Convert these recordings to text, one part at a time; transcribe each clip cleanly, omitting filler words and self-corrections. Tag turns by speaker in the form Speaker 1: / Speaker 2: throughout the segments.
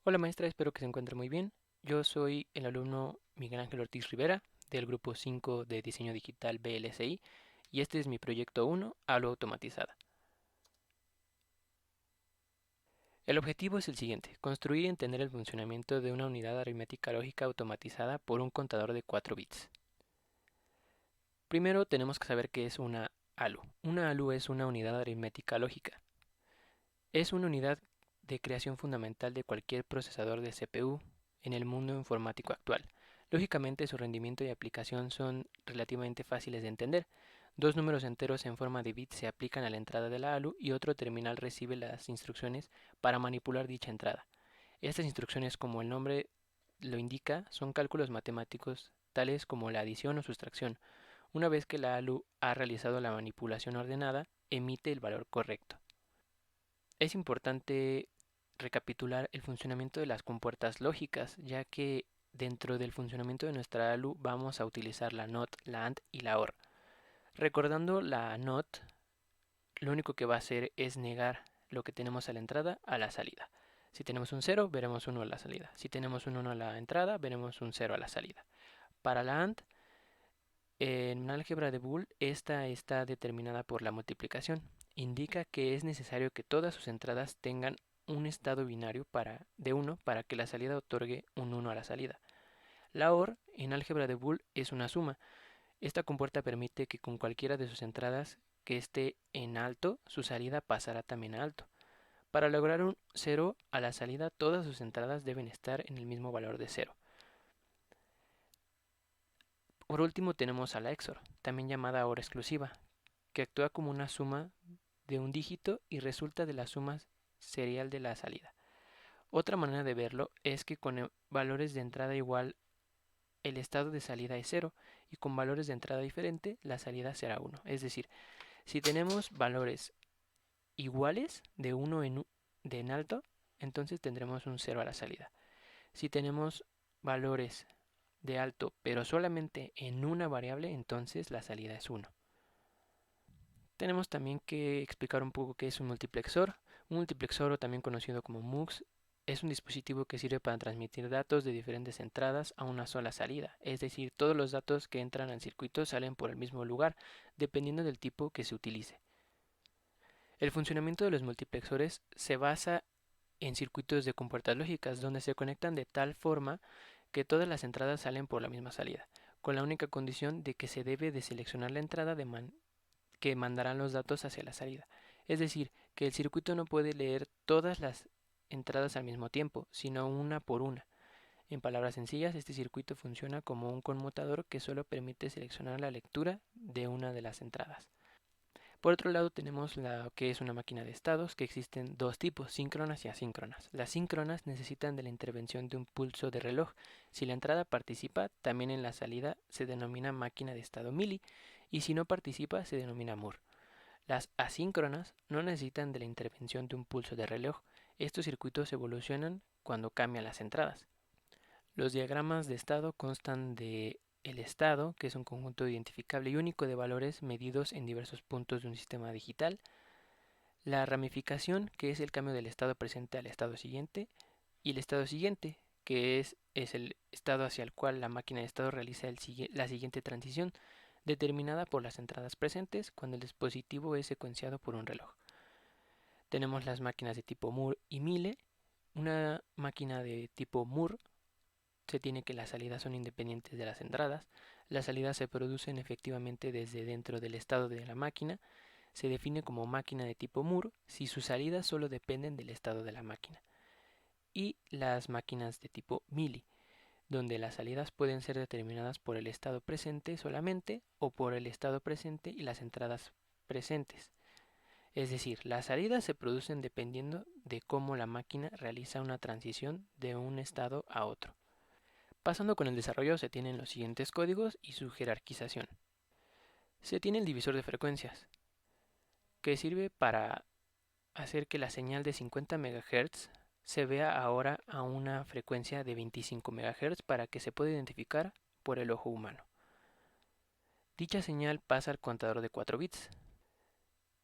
Speaker 1: Hola maestra, espero que se encuentre muy bien. Yo soy el alumno Miguel Ángel Ortiz Rivera del grupo 5 de Diseño Digital BLSI y este es mi proyecto 1, Halo Automatizada. El objetivo es el siguiente, construir y entender el funcionamiento de una unidad aritmética lógica automatizada por un contador de 4 bits. Primero tenemos que saber qué es una ALU. Una ALU es una unidad aritmética lógica. Es una unidad de creación fundamental de cualquier procesador de CPU en el mundo informático actual. Lógicamente, su rendimiento y aplicación son relativamente fáciles de entender. Dos números enteros en forma de bits se aplican a la entrada de la ALU y otro terminal recibe las instrucciones para manipular dicha entrada. Estas instrucciones, como el nombre lo indica, son cálculos matemáticos tales como la adición o sustracción. Una vez que la ALU ha realizado la manipulación ordenada, emite el valor correcto. Es importante recapitular el funcionamiento de las compuertas lógicas, ya que dentro del funcionamiento de nuestra ALU vamos a utilizar la NOT, la AND y la OR. Recordando la NOT, lo único que va a hacer es negar lo que tenemos a la entrada a la salida. Si tenemos un 0, veremos 1 a la salida. Si tenemos un 1 a la entrada, veremos un 0 a la salida. Para la AND, en álgebra de Boole, esta está determinada por la multiplicación. Indica que es necesario que todas sus entradas tengan un estado binario de 1 para que la salida otorgue un 1 a la salida. La OR en álgebra de Boole es una suma. Esta compuerta permite que con cualquiera de sus entradas que esté en alto, su salida pasará también a alto. Para lograr un 0 a la salida, todas sus entradas deben estar en el mismo valor de 0. Por último tenemos a la XOR, también llamada OR exclusiva, que actúa como una suma de un dígito y resulta de la suma serial de la salida. Otra manera de verlo es que con valores de entrada igual el estado de salida es 0 y con valores de entrada diferente la salida será 1. Es decir, si tenemos valores iguales de 1 en alto, entonces tendremos un 0 a la salida. Si tenemos valores de alto pero solamente en una variable, entonces la salida es 1. Tenemos también que explicar un poco qué es un multiplexor. Un multiplexor, o también conocido como MUX, es un dispositivo que sirve para transmitir datos de diferentes entradas a una sola salida. Es decir, todos los datos que entran al circuito salen por el mismo lugar, dependiendo del tipo que se utilice. El funcionamiento de los multiplexores se basa en circuitos de compuertas lógicas, donde se conectan de tal forma que todas las entradas salen por la misma salida, con la única condición de que se debe de seleccionar la entrada que mandarán los datos hacia la salida. Es decir, que el circuito no puede leer todas las entradas al mismo tiempo, sino una por una. En palabras sencillas, este circuito funciona como un conmutador que solo permite seleccionar la lectura de una de las entradas. Por otro lado tenemos lo que es una máquina de estados, que existen dos tipos, síncronas y asíncronas. Las síncronas necesitan de la intervención de un pulso de reloj. Si la entrada participa, también en la salida se denomina máquina de estado mili, y si no participa se denomina Moore. Las asíncronas no necesitan de la intervención de un pulso de reloj. Estos circuitos evolucionan cuando cambian las entradas. Los diagramas de estado constan de el estado, que es un conjunto identificable y único de valores medidos en diversos puntos de un sistema digital. La ramificación, que es el cambio del estado presente al estado siguiente. Y el estado siguiente, que es el estado hacia el cual la máquina de estado realiza la siguiente transición, determinada por las entradas presentes cuando el dispositivo es secuenciado por un reloj. Tenemos las máquinas de tipo Moore y Mille. Una máquina de tipo Moore se tiene que las salidas son independientes de las entradas. Las salidas se producen efectivamente desde dentro del estado de la máquina. Se define como máquina de tipo Moore si sus salidas solo dependen del estado de la máquina. Y las máquinas de tipo Mili, donde las salidas pueden ser determinadas por el estado presente solamente o por el estado presente y las entradas presentes. Es decir, las salidas se producen dependiendo de cómo la máquina realiza una transición de un estado a otro. Pasando con el desarrollo se tienen los siguientes códigos y su jerarquización. Se tiene el divisor de frecuencias, que sirve para hacer que la señal de 50 MHz se vea ahora a una frecuencia de 25 MHz para que se pueda identificar por el ojo humano. Dicha señal pasa al contador de 4 bits,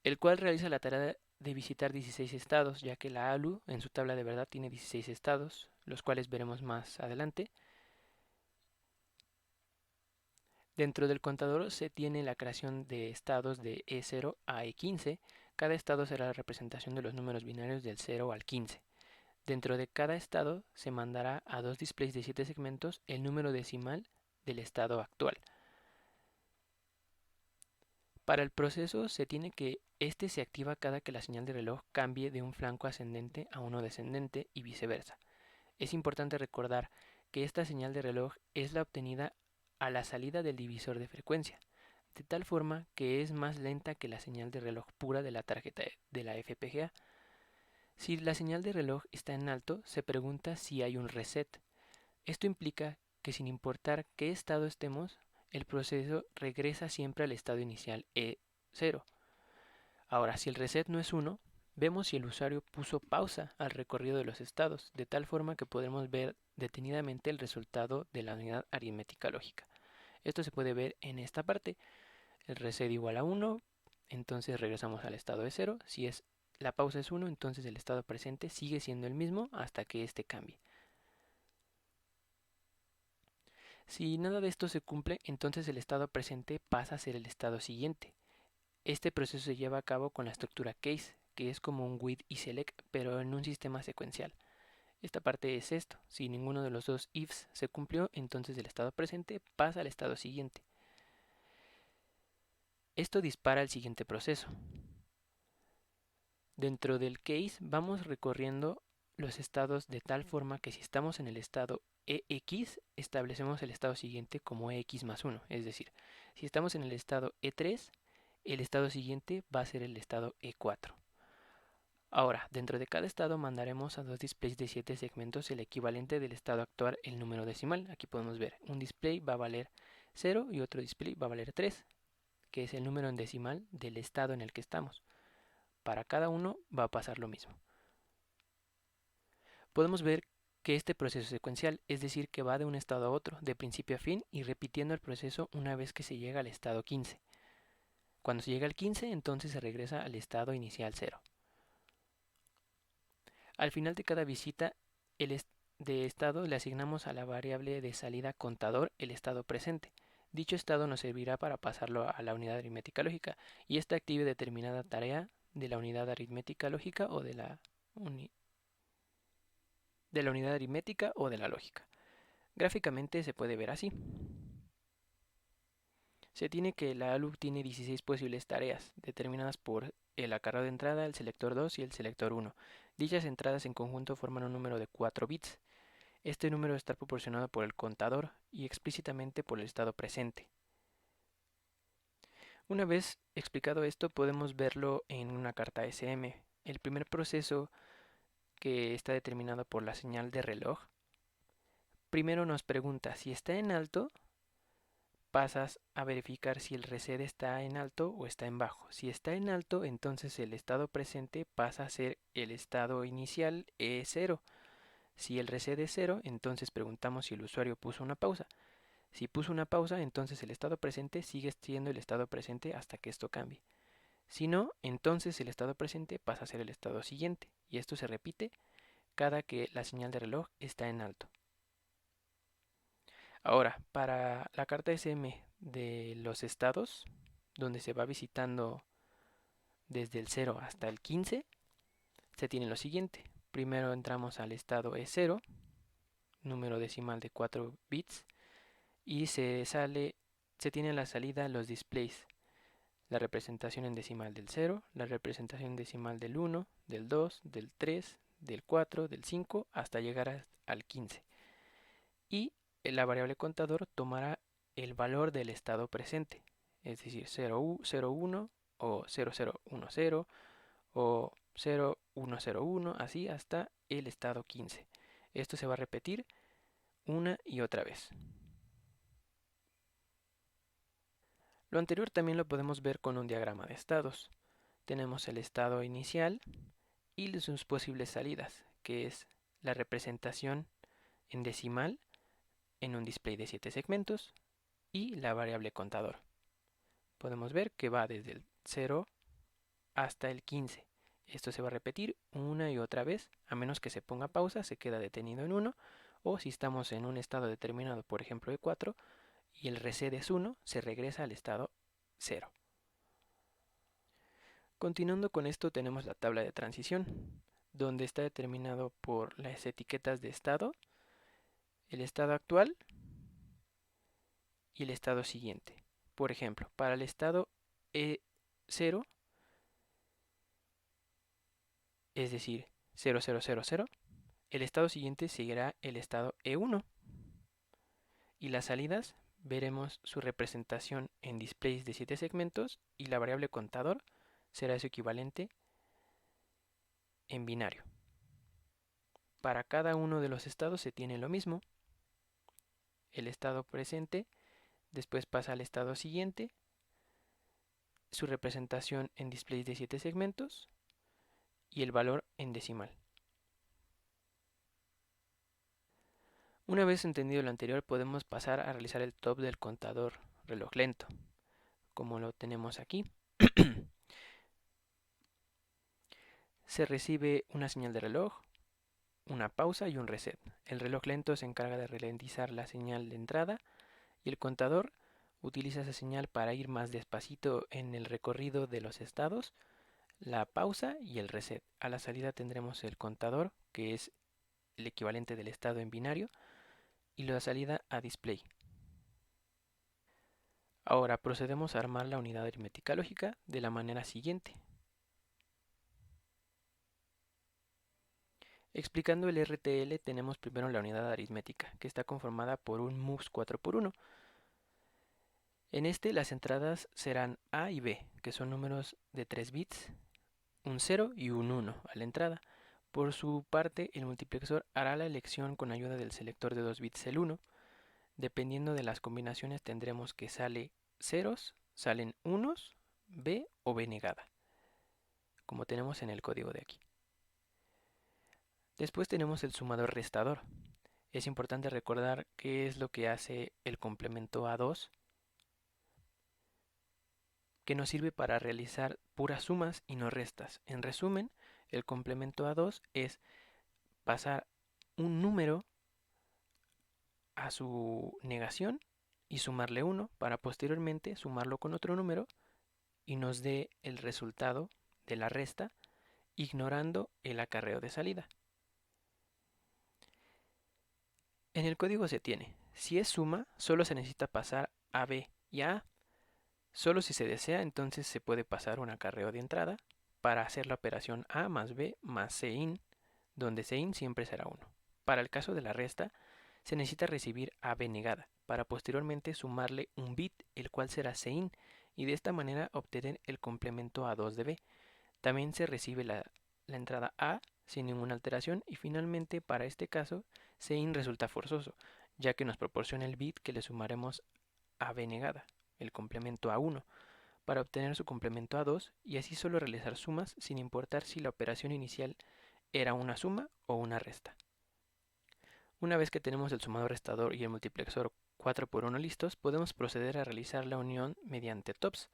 Speaker 1: el cual realiza la tarea de visitar 16 estados, ya que la ALU en su tabla de verdad tiene 16 estados, los cuales veremos más adelante. Dentro del contador se tiene la creación de estados de E0 a E15. Cada estado será la representación de los números binarios del 0 al 15. Dentro de cada estado se mandará a dos displays de 7 segmentos el número decimal del estado actual. Para el proceso se tiene que este se activa cada que la señal de reloj cambie de un flanco ascendente a uno descendente y viceversa. Es importante recordar que esta señal de reloj es la obtenida a la salida del divisor de frecuencia, de tal forma que es más lenta que la señal de reloj pura de la tarjeta de la FPGA. Si la señal de reloj está en alto, se pregunta si hay un reset. Esto implica que sin importar qué estado estemos, el proceso regresa siempre al estado inicial E0. Ahora, si el reset no es 1, vemos si el usuario puso pausa al recorrido de los estados, de tal forma que podremos ver detenidamente el resultado de la unidad aritmética lógica. Esto se puede ver en esta parte. El reset igual a 1, entonces regresamos al estado de 0. Si la pausa es 1, entonces el estado presente sigue siendo el mismo hasta que este cambie. Si nada de esto se cumple, entonces el estado presente pasa a ser el estado siguiente. Este proceso se lleva a cabo con la estructura case, que es como un with y select, pero en un sistema secuencial. Esta parte es esto: si ninguno de los dos ifs se cumplió, entonces el estado presente pasa al estado siguiente. Esto dispara el siguiente proceso. Dentro del case vamos recorriendo los estados de tal forma que si estamos en el estado EX, establecemos el estado siguiente como EX más 1. Es decir, si estamos en el estado E3, el estado siguiente va a ser el estado E4. Ahora, dentro de cada estado mandaremos a dos displays de 7 segmentos el equivalente del estado actual, el número decimal. Aquí podemos ver, un display va a valer 0 y otro display va a valer 3, que es el número en decimal del estado en el que estamos. Para cada uno va a pasar lo mismo. Podemos ver que este proceso es secuencial, es decir, que va de un estado a otro, de principio a fin, y repitiendo el proceso una vez que se llega al estado 15. Cuando se llega al 15, entonces se regresa al estado inicial 0. Al final de cada visita de estado le asignamos a la variable de salida contador el estado presente. Dicho estado nos servirá para pasarlo a la unidad aritmética lógica y esta active determinada tarea de la unidad aritmética lógica o de la unidad aritmética o de la lógica. Gráficamente se puede ver así. Se tiene que la ALU tiene 16 posibles tareas, determinadas por el acarreo de entrada, el selector 2 y el selector 1. Dichas entradas en conjunto forman un número de 4 bits. Este número está proporcionado por el contador y explícitamente por el estado presente. Una vez explicado esto, podemos verlo en una carta SM. El primer proceso, que está determinado por la señal de reloj, primero nos pregunta si está en alto, pasas a verificar si el reset está en alto o está en bajo. Si está en alto, entonces el estado presente pasa a ser el estado inicial E0. Si el reset es 0, entonces preguntamos si el usuario puso una pausa. Si puso una pausa, entonces el estado presente sigue siendo el estado presente hasta que esto cambie. Si no, entonces el estado presente pasa a ser el estado siguiente, y esto se repite cada que la señal de reloj está en alto. Ahora, para la carta SM de los estados, donde se va visitando desde el 0 hasta el 15, se tiene lo siguiente. Primero entramos al estado E0, número decimal de 4 bits, y se tiene a la salida los displays: la representación en decimal del 0, la representación decimal del 1, del 2, del 3, del 4, del 5, hasta llegar al 15. Y la variable contador tomará el valor del estado presente, es decir, 0,1 o 0010 o 0101, así hasta el estado 15. Esto se va a repetir una y otra vez. Lo anterior también lo podemos ver con un diagrama de estados. Tenemos el estado inicial y sus posibles salidas, que es la representación en decimal en un display de 7 segmentos y la variable contador. Podemos ver que va desde el 0 hasta el 15. Esto se va a repetir una y otra vez, a menos que se ponga pausa, se queda detenido en 1, o si estamos en un estado determinado, por ejemplo de 4, y el reset es 1, se regresa al estado 0. Continuando con esto tenemos la tabla de transición, donde está determinado por las etiquetas de estado, el estado actual y el estado siguiente. Por ejemplo, para el estado E0, es decir, 0000, el estado siguiente seguirá el estado E1 y las salidas veremos su representación en displays de 7 segmentos y la variable contador será su equivalente en binario. Para cada uno de los estados se tiene lo mismo. El estado presente después pasa al estado siguiente, su representación en displays de 7 segmentos y el valor en decimal. Una vez entendido lo anterior, podemos pasar a realizar el top del contador reloj lento, como lo tenemos aquí. Se recibe una señal de reloj, una pausa y un reset. El reloj lento se encarga de ralentizar la señal de entrada y el contador utiliza esa señal para ir más despacito en el recorrido de los estados, la pausa y el reset. A la salida tendremos el contador, que es el equivalente del estado en binario, y la salida a display. Ahora procedemos a armar la unidad aritmética lógica de la manera siguiente. Explicando el RTL tenemos primero la unidad aritmética, que está conformada por un MUX 4x1. En este las entradas serán A y B, que son números de 3 bits, un 0 y un 1 a la entrada. Por su parte, el multiplexor hará la elección con ayuda del selector de 2 bits el 1. Dependiendo de las combinaciones tendremos que sale ceros, salen unos, B o B negada, como tenemos en el código de aquí. Después tenemos el sumador restador. Es importante recordar qué es lo que hace el complemento A2, que nos sirve para realizar puras sumas y no restas. En resumen, el complemento A2 es pasar un número a su negación y sumarle 1 para posteriormente sumarlo con otro número y nos dé el resultado de la resta ignorando el acarreo de salida. En el código se tiene, si es suma, solo se necesita pasar a B y a A. Solo si se desea, entonces se puede pasar un acarreo de entrada para hacer la operación A más B más Cin, donde Cin siempre será 1. Para el caso de la resta, se necesita recibir AB negada, para posteriormente sumarle un bit, el cual será Cin, y de esta manera obtener el complemento A2 de B. También se recibe la entrada A sin ninguna alteración y finalmente para este caso Cin resulta forzoso, ya que nos proporciona el bit que le sumaremos a B negada, el complemento A1, para obtener su complemento A2 y así solo realizar sumas sin importar si la operación inicial era una suma o una resta. Una vez que tenemos el sumador restador y el multiplexor 4x1 listos, podemos proceder a realizar la unión mediante TOPS.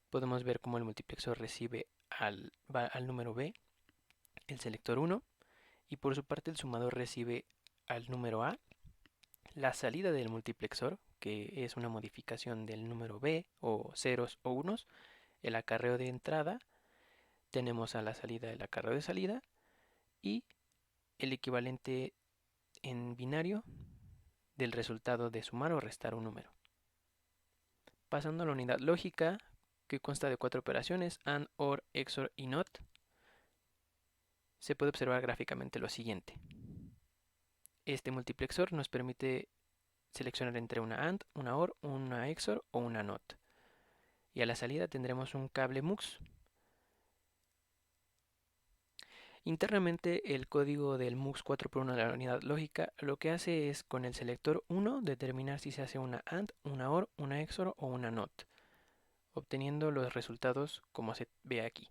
Speaker 1: Podemos ver cómo el multiplexor recibe al número B el selector 1 y por su parte el sumador recibe al número A la salida del multiplexor, que es una modificación del número B o ceros o unos, el acarreo de entrada, tenemos a la salida el acarreo de salida y el equivalente en binario del resultado de sumar o restar un número. Pasando a la unidad lógica, que consta de 4 operaciones, AND, OR, XOR y NOT, se puede observar gráficamente lo siguiente. Este multiplexor nos permite seleccionar entre una AND, una OR, una XOR o una NOT. Y a la salida tendremos un cable MUX. Internamente el código del MUX 4x1 de la unidad lógica lo que hace es con el selector 1 determinar si se hace una AND, una OR, una XOR o una NOT, obteniendo los resultados como se ve aquí.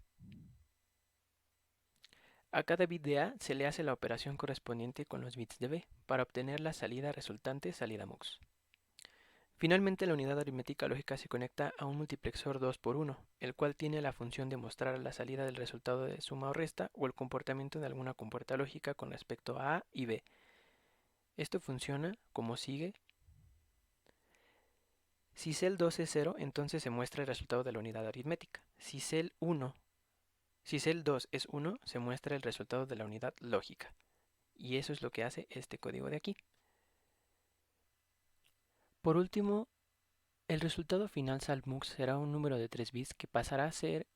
Speaker 1: A cada bit de A se le hace la operación correspondiente con los bits de B para obtener la salida resultante salida MUX. Finalmente, la unidad aritmética lógica se conecta a un multiplexor 2x1, el cual tiene la función de mostrar la salida del resultado de suma o resta o el comportamiento de alguna compuerta lógica con respecto a A y B. Esto funciona como sigue. Si cel 2 es 0, entonces se muestra el resultado de la unidad aritmética. Si cel 2 es 1, se muestra el resultado de la unidad lógica. Y eso es lo que hace este código de aquí. Por último, el resultado final SALMUX será un número de 3 bits que pasará a ser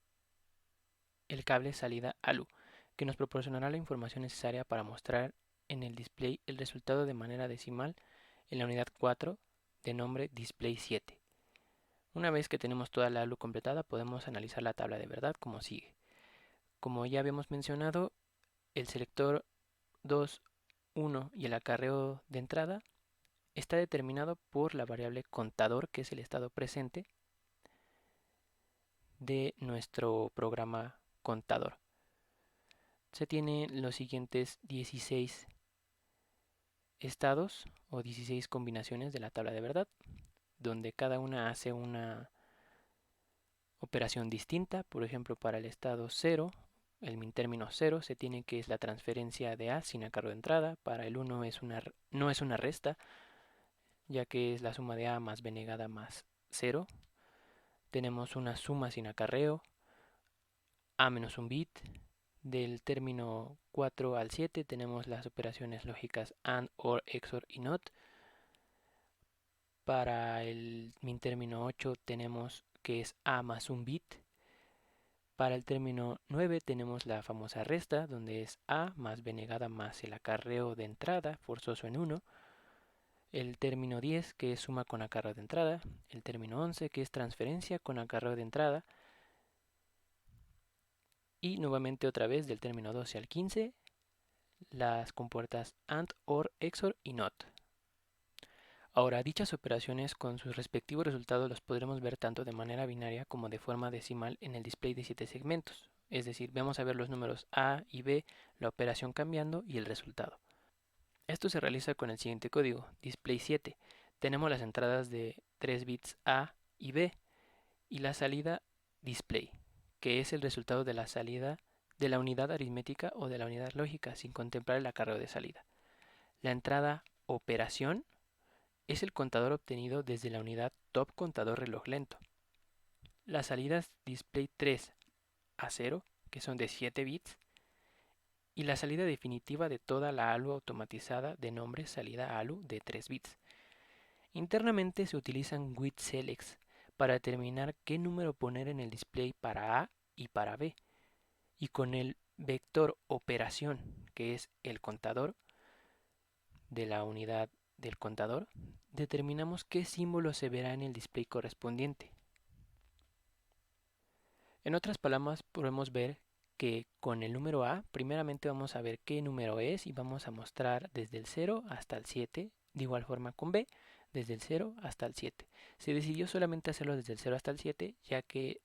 Speaker 1: el cable salida ALU, que nos proporcionará la información necesaria para mostrar en el display el resultado de manera decimal en la unidad 4 de nombre display 7. Una vez que tenemos toda la ALU completada, podemos analizar la tabla de verdad como sigue. Como ya habíamos mencionado, el selector 2, 1 y el acarreo de entrada está determinado por la variable contador, que es el estado presente de nuestro programa contador. Se tienen los siguientes 16 estados o 16 combinaciones de la tabla de verdad, donde cada una hace una operación distinta. Por ejemplo, para el estado 0, el min término 0 se tiene que es la transferencia de A sin acarreo de entrada. Para el 1 no es una resta, ya que es la suma de A más B negada más 0. Tenemos una suma sin acarreo, A menos un bit. Del término 4 al 7 tenemos las operaciones lógicas AND, OR, XOR y NOT. Para el min término 8 tenemos que es A más un bit. Para el término 9 tenemos la famosa resta, donde es A más B negada más el acarreo de entrada forzoso en 1. El término 10, que es suma con acarreo de entrada. El término 11, que es transferencia con acarreo de entrada. Y nuevamente otra vez del término 12 al 15, las compuertas AND, OR, XOR y NOT. Ahora, dichas operaciones con sus respectivos resultados los podremos ver tanto de manera binaria como de forma decimal en el display de 7 segmentos. Es decir, vamos a ver los números A y B, la operación cambiando y el resultado. Esto se realiza con el siguiente código, display 7. Tenemos las entradas de 3 bits A y B y la salida display, que es el resultado de la salida de la unidad aritmética o de la unidad lógica sin contemplar el acarreo de salida. La entrada operación es el contador obtenido desde la unidad top contador reloj lento. Las salidas display 3 a 0, que son de 7 bits, y la salida definitiva de toda la ALU automatizada de nombre salida ALU de 3 bits. Internamente se utilizan with selects para determinar qué número poner en el display para A y para B, y con el vector operación, que es el contador de la unidad del contador, determinamos qué símbolo se verá en el display correspondiente. En otras palabras, podemos ver que con el número A, primeramente vamos a ver qué número es y vamos a mostrar desde el 0 hasta el 7. De igual forma con B, desde el 0 hasta el 7. Se decidió solamente hacerlo desde el 0 hasta el 7, ya que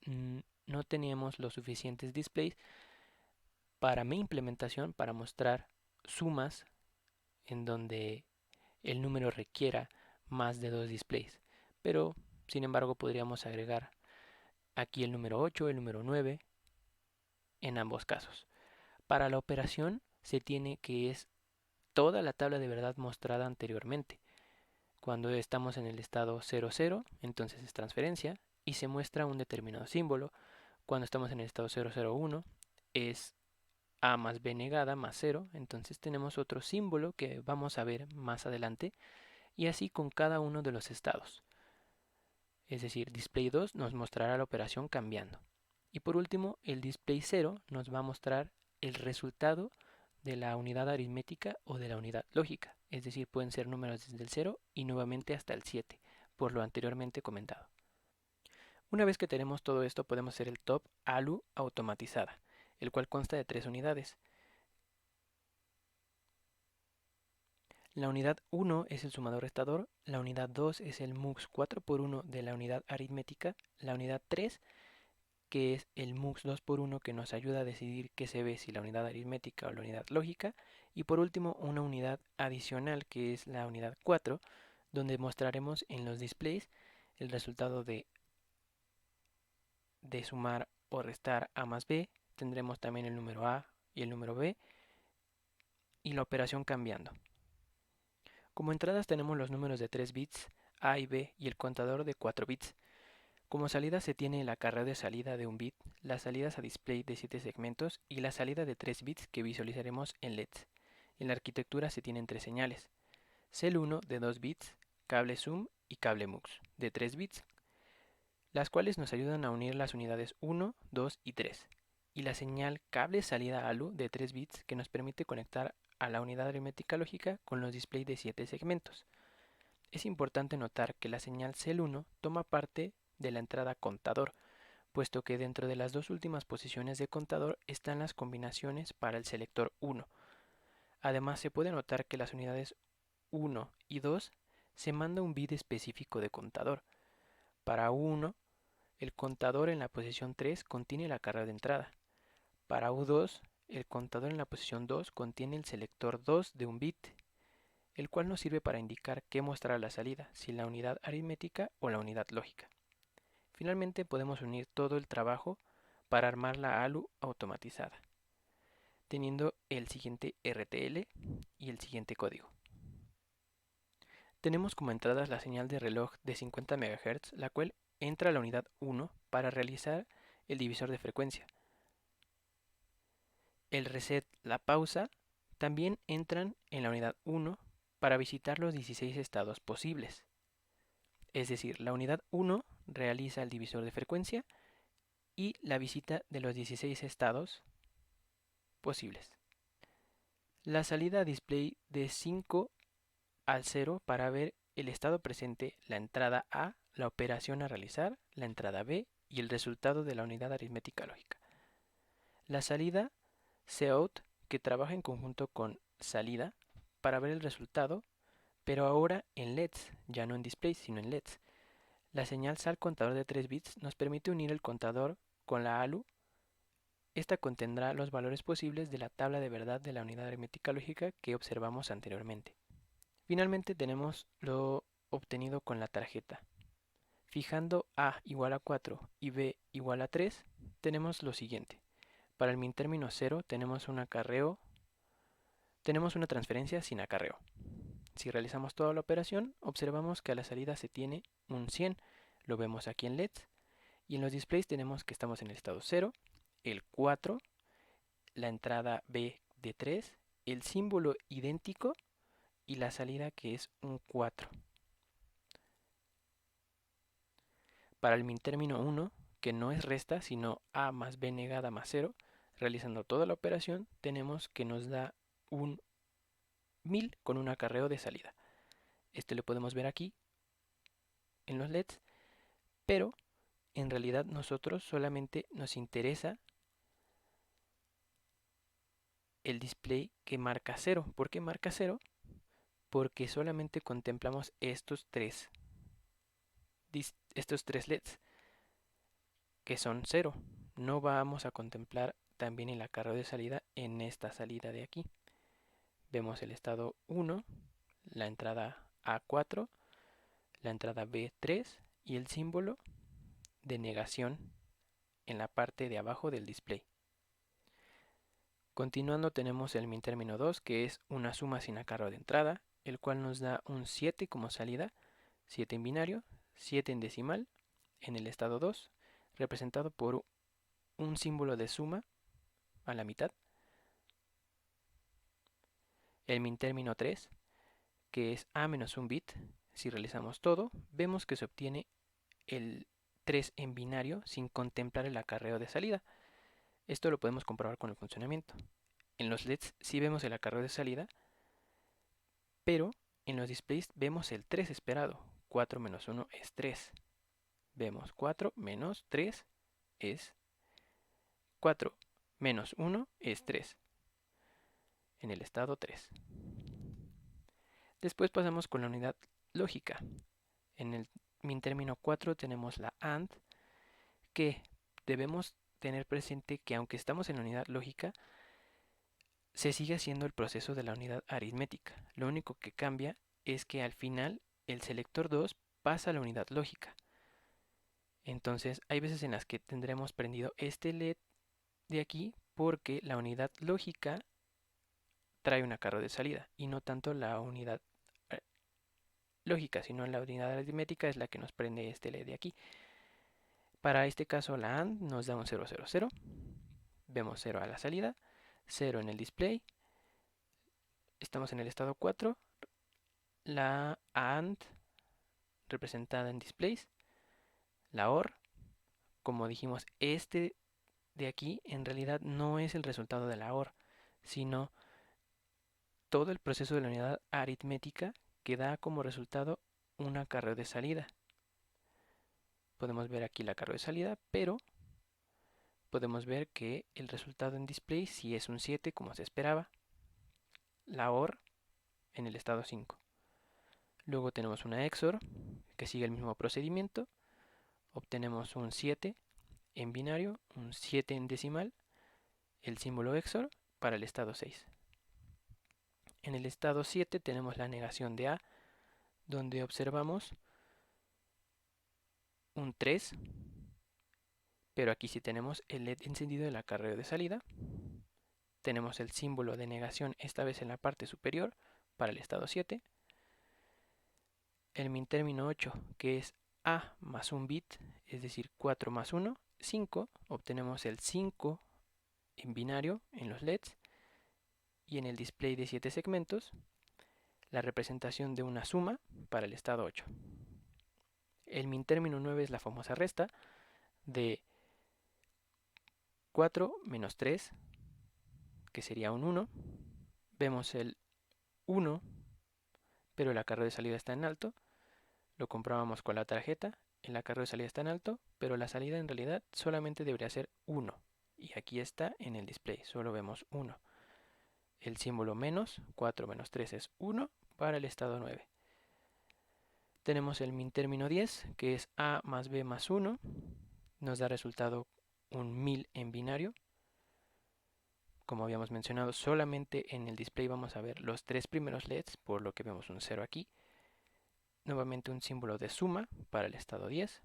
Speaker 1: no teníamos los suficientes displays para mi implementación para mostrar sumas en donde el número requiera más de 2 displays. Pero, sin embargo, podríamos agregar aquí el número 8, el número 9, en ambos casos. Para la operación se tiene que es toda la tabla de verdad mostrada anteriormente. Cuando estamos en el estado 00, entonces es transferencia y se muestra un determinado símbolo. Cuando estamos en el estado 001, es A más B negada más 0, entonces tenemos otro símbolo que vamos a ver más adelante, y así con cada uno de los estados. Es decir, display 2 nos mostrará la operación cambiando. Y por último, el display 0 nos va a mostrar el resultado de la unidad aritmética o de la unidad lógica. Es decir, pueden ser números desde el 0 y nuevamente hasta el 7, por lo anteriormente comentado. Una vez que tenemos todo esto, podemos hacer el top ALU automatizada, el cual consta de 3 unidades. La unidad 1 es el sumador restador, la unidad 2 es el MUX 4x1 de la unidad aritmética, la unidad 3 que es el MUX 2x1 que nos ayuda a decidir qué se ve, si la unidad aritmética o la unidad lógica, y por último una unidad adicional que es la unidad 4 donde mostraremos en los displays el resultado de sumar o restar a más b. Tendremos también el número a y el número b y la operación cambiando. Como entradas tenemos los números de 3 bits a y b y el contador de 4 bits. Como salida se tiene el acarreo de salida de 1 bit, las salidas a display de 7 segmentos y la salida de 3 bits que visualizaremos en LEDs. En la arquitectura se tienen 3 señales: Cell 1 de 2 bits, cable zoom y cable MUX de 3 bits, las cuales nos ayudan a unir las unidades 1, 2 y 3, y la señal cable salida ALU de 3 bits que nos permite conectar a la unidad aritmética lógica con los displays de 7 segmentos. Es importante notar que la señal Cell 1 toma parte de la entrada contador, puesto que dentro de las dos últimas posiciones de contador están las combinaciones para el selector 1. Además, se puede notar que las unidades 1 y 2 se manda un bit específico de contador. Para 1, el contador en la posición 3 contiene el acarreo de entrada. Para U2, el contador en la posición 2 contiene el selector 2 de un bit, el cual nos sirve para indicar qué mostrará la salida, si la unidad aritmética o la unidad lógica. Finalmente podemos unir todo el trabajo para armar la ALU automatizada, teniendo el siguiente RTL y el siguiente código. Tenemos como entradas la señal de reloj de 50 MHz, la cual entra a la unidad 1 para realizar el divisor de frecuencia. El reset, la pausa, también entran en la unidad 1 para visitar los 16 estados posibles. Es decir, la unidad 1 realiza el divisor de frecuencia y la visita de los 16 estados posibles. La salida a display de 5 al 0 para ver el estado presente, la entrada A, la operación a realizar, la entrada B y el resultado de la unidad aritmética lógica. La salida Cout, que trabaja en conjunto con salida para ver el resultado, pero ahora en LEDs, ya no en displays, sino en LEDs. La señal SAL contador de 3 bits nos permite unir el contador con la ALU. Esta contendrá los valores posibles de la tabla de verdad de la unidad aritmética lógica que observamos anteriormente. Finalmente tenemos lo obtenido con la tarjeta. Fijando A igual a 4 y B igual a 3, tenemos lo siguiente. Para el min término 0 tenemos un acarreo, tenemos una transferencia sin acarreo. Si realizamos toda la operación, observamos que a la salida se tiene un 100. Lo vemos aquí en LEDs. Y en los displays tenemos que estamos en el estado 0, el 4, la entrada B de 3, el símbolo idéntico y la salida que es un 4. Para el min término 1, que no es resta, sino A más B negada más 0, realizando toda la operación, tenemos que nos da un 1000 con un acarreo de salida. Este lo podemos ver aquí en los LEDs, pero en realidad nosotros solamente nos interesa el display que marca 0. ¿Por qué marca 0? Porque solamente contemplamos estos tres LEDs que son 0. No vamos a contemplar también el acarreo de salida en esta salida de aquí. Vemos el estado 1, la entrada A4, la entrada B3 y el símbolo de negación en la parte de abajo del display. Continuando tenemos el min término 2, que es una suma sin acarreo de entrada, el cual nos da un 7 como salida, 7 en binario, 7 en decimal, en el estado 2, representado por un símbolo de suma a la mitad. El min término 3, que es A menos un bit. Si realizamos todo, vemos que se obtiene el 3 en binario sin contemplar el acarreo de salida. Esto lo podemos comprobar con el funcionamiento. En los LEDs sí vemos el acarreo de salida, pero en los displays vemos el 3 esperado. 4 menos 1 es 3. Vemos 4 menos 3 es 4 menos 1 es 3 en el estado 3. Después pasamos con la unidad lógica. En el min término 4 tenemos la AND, que debemos tener presente que aunque estamos en la unidad lógica, se sigue haciendo el proceso de la unidad aritmética. Lo único que cambia es que al final el selector 2 pasa a la unidad lógica. Entonces hay veces en las que tendremos prendido este LED de aquí porque la unidad lógica trae una carro de salida y no tanto la unidad eh, lógica, sino la unidad aritmética es la que nos prende este LED de aquí. Para este caso la AND nos da un 0, 0, 0. Vemos 0 a la salida, 0 en el display. Estamos en el estado 4. La AND representada en displays. La OR, como dijimos, este de aquí en realidad no es el resultado de la OR, sino todo el proceso de la unidad aritmética que da como resultado un acarreo de salida. Podemos ver aquí el acarreo de salida, pero podemos ver que el resultado en display sí es un 7 como se esperaba. La OR en el estado 5. Luego tenemos una XOR que sigue el mismo procedimiento. Obtenemos un 7 en binario, un 7 en decimal, el símbolo XOR para el estado 6. En el estado 7 tenemos la negación de A, donde observamos un 3, pero aquí sí tenemos el LED encendido del acarreo de salida. Tenemos el símbolo de negación esta vez en la parte superior para el estado 7. El min término 8, que es A más un bit, es decir, 4 más 1, 5. Obtenemos el 5 en binario en los LEDs y en el display de 7 segmentos la representación de una suma para el estado 8. El min término 9 es la famosa resta de 4 menos 3, que sería un 1. Vemos el 1, pero el acarreo de salida está en alto. Lo comprobamos con la tarjeta. El acarreo de salida está en alto, pero la salida en realidad solamente debería ser 1. Y aquí está en el display, solo vemos 1. El símbolo menos, 4 menos 3 es 1 para el estado 9. Tenemos el min término 10, que es A más B más 1. Nos da resultado un 1000 en binario. Como habíamos mencionado, solamente en el display vamos a ver los 3 primeros LEDs, por lo que vemos un 0 aquí. Nuevamente un símbolo de suma para el estado 10.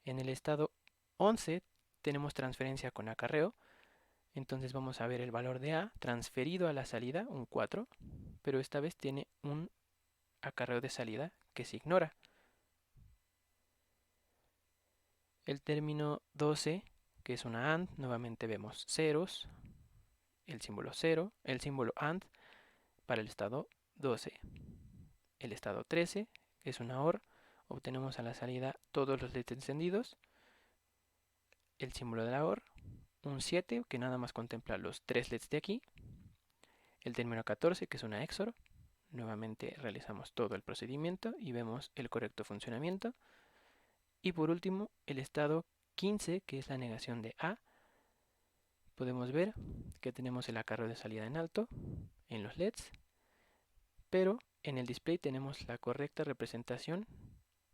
Speaker 1: En el estado 11 tenemos transferencia con acarreo. Entonces vamos a ver el valor de A transferido a la salida, un 4, pero esta vez tiene un acarreo de salida que se ignora. El término 12, que es una AND, nuevamente vemos ceros, el símbolo 0, el símbolo AND para el estado 12. El estado 13 es una OR, obtenemos a la salida todos los LEDs encendidos, el símbolo de la OR, un 7 que nada más contempla los 3 LEDs de aquí, el término 14 que es una XOR, nuevamente realizamos todo el procedimiento y vemos el correcto funcionamiento, y por último el estado 15 que es la negación de A. Podemos ver que tenemos el acarreo de salida en alto en los LEDs, pero en el display tenemos la correcta representación,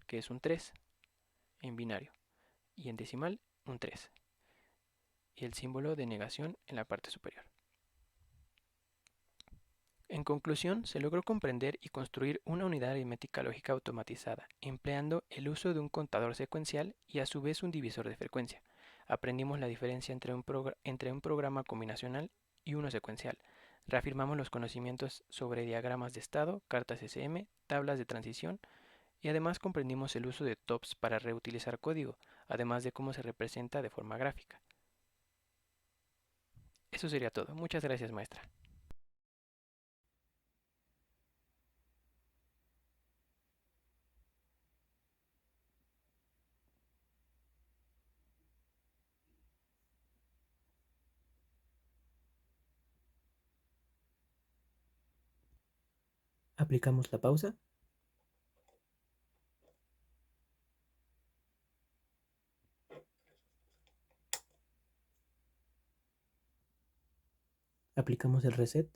Speaker 1: que es un 3 en binario, y en decimal un 3, y el símbolo de negación en la parte superior. En conclusión, se logró comprender y construir una unidad aritmética lógica automatizada, empleando el uso de un contador secuencial y a su vez un divisor de frecuencia. Aprendimos la diferencia entre un programa combinacional y uno secuencial. Reafirmamos los conocimientos sobre diagramas de estado, cartas SM, tablas de transición y además comprendimos el uso de TOPS para reutilizar código, además de cómo se representa de forma gráfica. Eso sería todo. Muchas gracias, maestra. Aplicamos la pausa. Aplicamos el reset.